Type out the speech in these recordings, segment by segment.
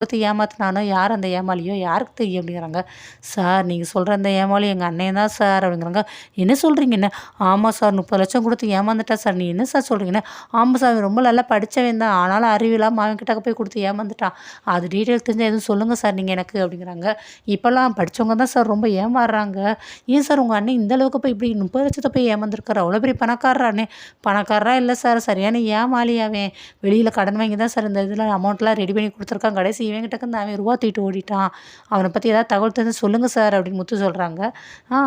குடுத்து ஏமாத்துனானோ, யார் அந்த ஏமாளியோ யாருக்கு தெரியும் அப்படிங்கிறாங்க. சார் நீங்க சொல்ற அந்த ஏமாளி எங்க அண்ணன் தான் சார் அப்படிங்கிறாங்க. என்ன சொல்றீங்கன்னு? ஆமா சார் 30,00,000 குடுத்து ஏமாந்துட்டான் சார். நீ என்ன சார் சொல்றீங்கன்னு? ஆமா சார் அவன் ரொம்ப நல்லா படிச்சவன் தான். ஆனாலும் அறிவில்லாம அவன் கிட்ட போய் குடுத்து ஏமாந்துட்டான். அது டீட்டெயில் தெரிஞ்சா எதுவும் சொல்லுங்க சார் நீங்க எனக்கு அப்படிங்கிறாங்க. இப்பலாம் படிச்சவங்க தான் சார் ரொம்ப ஏமாறுறாங்க. ஏன் சார் உங்க அண்ணன் இந்த அளவுக்கு போய் இப்படி 30,00,000 போய் ஏமாந்துருக்காரு? அவ்வளோ பெரிய பணக்காரரா அண்ணே? பணக்காரரா இல்ல சார். சரியான ஏமாளி அவன். வெளியில கடன் வாங்கி தான் சார் இந்த இதில அமௌண்ட்லாம் ரெடி பண்ணி குடுத்துருக்கான். கடைசி இவன்கிட்டருந்து அவன் ரூவா தூக்கிட்டு ஓடிட்டான். அவன பத்தி ஏதாவது தகவல் தெரிஞ்சா சொல்லுங்க சார் அப்படின்னு முத்து சொல்றாங்க.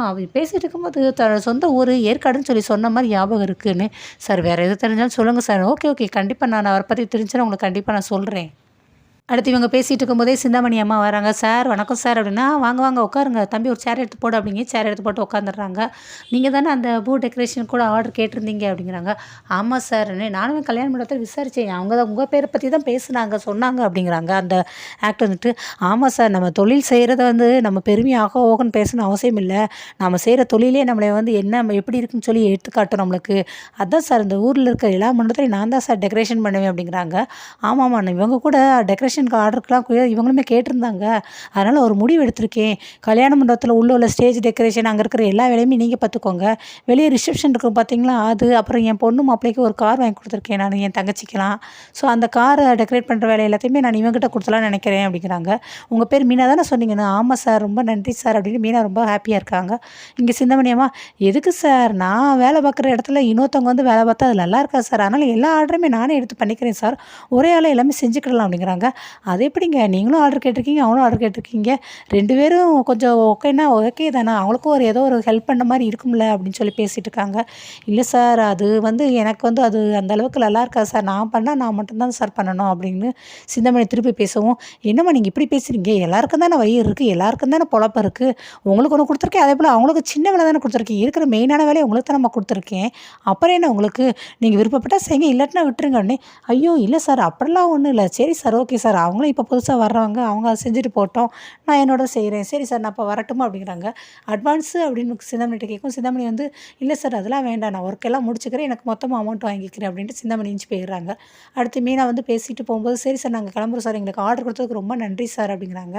அவன் பேசிட்டு இருக்கும்போது சொந்த ஊரு ஏற்காடுன்னு சொல்லி சொன்ன மாரி ஞாபகம் இருக்குன்னு. சார் வேற எது தெரிஞ்சாலும் சொல்லுங்க சார். Okay, okay. கண்டிப்பா நான் அவர பத்தி தெரிஞ்சுன்னா உங்களுக்கு கண்டிப்பா நான் சொல்றேன். அடுத்து இவங்க பேசிட்டு இருக்கும்போதே சிந்தாமணி அம்மா வராங்க. "சார் வணக்கம் சார்" அப்படின்னா, "வாங்க வாங்க உட்காருங்க. தம்பி ஒரு சேர் எடுத்து போடு" அப்படிங்க. சேர் எடுத்து போட்டு உட்காந்துடுறாங்க. "நீங்க தானே அந்த பூ டெக்கரேஷன் கூட ஆர்டர் கேட்டிருந்தீங்க" அப்படிங்கிறாங்க. "ஆமா சார். நானுமே கல்யாண மண்டபத்துல விசாரிச்சேன். அவங்க தான் உங்க பேர பத்தி தான் பேசுனாங்க, சொன்னாங்க" அப்படிங்கிறாங்க அந்த ஆக்டர் வந்துட்டு. "ஆமா சார். நம்ம தொழில் செய்றத வந்து நம்ம பெருமையா ஆகோ ஓஹோன்னு பேசணும்னு அவசியம் இல்ல. நம்ம செய்ற தொழிலே நம்மள வந்து என்ன எப்படி இருக்குன்னு சொல்லி எடுத்துக்காட்டும் நம்மளுக்கு. அதான் சார் இந்த ஊர்ல இருக்க எல்லா மண்டபத்துலயும் நான் தான் சார் டெக்கரேஷன் பண்ணுவேன்" அப்படிங்கிறாங்க. "ஆமாமா. இவங்க கூட டெக்கரேஷனுக்கு ஆர்டருக்குலாம் இவங்களுமே கேட்டிருந்தாங்க. அதனால ஒரு முடிவு எடுத்திருக்கேன். கல்யாண மண்டபத்தில உள்ள ஸ்டேஜ் டெக்கரேஷன் அங்க இருக்கிற எல்லா வேலையுமே நீங்க பார்த்துக்கோங்க. வெளிய ரிசப்ஷன் இருக்கும் பார்த்தீங்களா? அது அப்புறம் என் பொண்ணு மாப்பிள்ளைக்கு ஒரு கார் வாங்கி குடுத்துருக்கேன் நானு என் தங்கச்சிக்கலாம். ஸோ அந்த கார டெக்கரேட் பண்ற வேலை எல்லாத்தையுமே நான் இவங்கிட்ட குடுத்துடலாம்னு நெனைக்கிறேன்" அப்படிங்கிறாங்க. "உங்க பேர் மீனா தானே சொன்னீங்கன்னு?" "ஆமா சார். ரொம்ப நன்றி சார்" அப்படின்னு மீனா ரொம்ப ஹாப்பியா இருக்காங்க. இங்க சிந்தாமணி அம்மா, "எதுக்கு சார்? நான் வேலை பார்க்குற இடத்துல இன்னொருத்தவங்க வந்து வேலை பார்த்தா அது நல்லா இருக்காது சார். அதனால எல்லா ஆர்டருமே நானே எடுத்து பண்ணிக்கிறேன் சார். ஒரே ஆளா எல்லாமே செஞ்சுக்கிடலாம்" அப்படிங்கிறாங்க. "அது எப்படிங்க? நீங்களும் ஆர்டர் கேட்டிருக்கீங்க, அவனும் ஆர்டர் கேட்டிருக்கீங்க. 2 பேரும் கொஞ்சம் ஓகேன்னா ஓகே தானே. அவங்களுக்கும் ஏதோ ஒரு ஹெல்ப் பண்ண மாரி இருக்கும்ல" அப்படின்னு சொல்லி பேசிட்டு இருக்காங்க. "இல்ல சார். அது வந்து எனக்கு வந்து அது அந்த அளவுக்கு நல்லா இருக்காது சார். நான் பண்ணா நான் மட்டும் தான் சார் பண்ணணும்" அப்படின்னு சிந்தாமணி திருப்பி பேசவும், "என்னம்மா நீங்க இப்படி பேசுறீங்க? எல்லாருக்கும் தானே வயிறு இருக்கு. எல்லாருக்கும் தானே பொழப்பு இருக்கு. உங்களுக்கு ஒண்ணு குடுத்துருக்கேன். அதேபோல அவங்களுக்கு சின்ன வேலை தானே குடுத்துருக்கேன். இருக்கிற மெயினான வேலைய உங்களுக்கு தானம்மா குடுத்துருக்கேன். அப்புறம் என்ன உங்களுக்கு? நீங்க விருப்பப்பட்டா செய்யுங்க. இல்லாட்டினா விட்டுருங்க" உடனே, "ஐயோ! இல்ல சார். அப்படிலாம் ஒண்ணும் இல்ல. சரி சார். Okay sir. அவங்களும் இப்போ புதுசா வர்றவங்க. அவங்க அத செஞ்சுட்டு போகட்டும். நான் என்னோடது செய்றேன். சரி சார் நான் அப்போ வரட்டுமா?" அப்படிங்கிறாங்க. "அட்வான்ஸு" அப்படின்னு சிந்தாமணிட்ட கேட்கவும், சிந்தாமணி வந்து, "இல்ல சார் அதெல்லாம் வேண்டாம். நான் ஒர்க் எல்லாம் முடிச்சுக்கிறேன். எனக்கு மொத்தமா அமௌண்ட் வாங்கிக்கிறேன்" அப்படின்ட்டு சிந்தாமணி எந்திச்சு போயிடுறாங்க. அடுத்து மீனா வந்து பேசிட்டு போகும்போது, "சரி சார் நாங்க கிளம்புறோம் சார். எங்களுக்கு ஆர்டர் குடுத்ததுக்கு ரொம்ப நன்றி சார்" அப்படிங்கிறாங்க.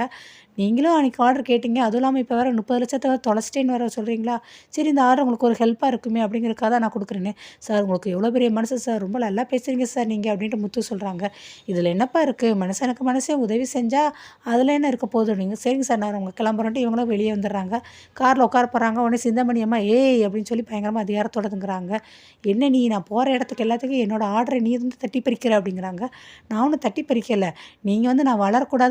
"நீங்களும் அன்னைக்கு ஆர்டர் கேட்டீங்க. அதுவும் இல்லாம இப்போ வேற 30,00,000 தொலைச்சிட்டேன்னு வேற சொல்றீங்களா? சரி இந்த ஆர்டர் உங்களுக்கு ஒரு ஹெல்ப்பா இருக்குமே அப்படிங்கிறதுக்காக தான் நான் குடுக்குறேன்னு." "சார் உங்களுக்கு எவ்வளோ பெரிய மனசு சார். ரொம்ப நல்லா பேசுறீங்க சார் நீங்க" அப்படின்ட்டு முத்து சொல்றாங்க. "இதில என்னப்பா இருக்கு? மனுஷனுக்கு மனுஷன் உதவி செஞ்சா அதில என்ன இருக்க போகுது" அப்படிங்க. "சரிங்க சார் நான் உங்க கிளம்புறேன்ட்டு" இவங்களும் வெளியே வந்துடுறாங்க. கார்ல உட்கார போறாங்க. உடனே சிந்தாமணி அம்மா, "ஏய்" அப்படின்னு சொல்லி பயங்கரமா அதிகாரத்தோடங்கிறாங்க. "என்ன நீ நான் போற இடத்துக்கு எல்லாத்துக்கும் என்னோட ஆர்டர நீ வந்து தட்டி பறிக்கிற" அப்படிங்கிறாங்க. "நான் ஒண்ணும் தட்டி பறிக்கல. நீங்க வந்து நான் வளரக்கூடாது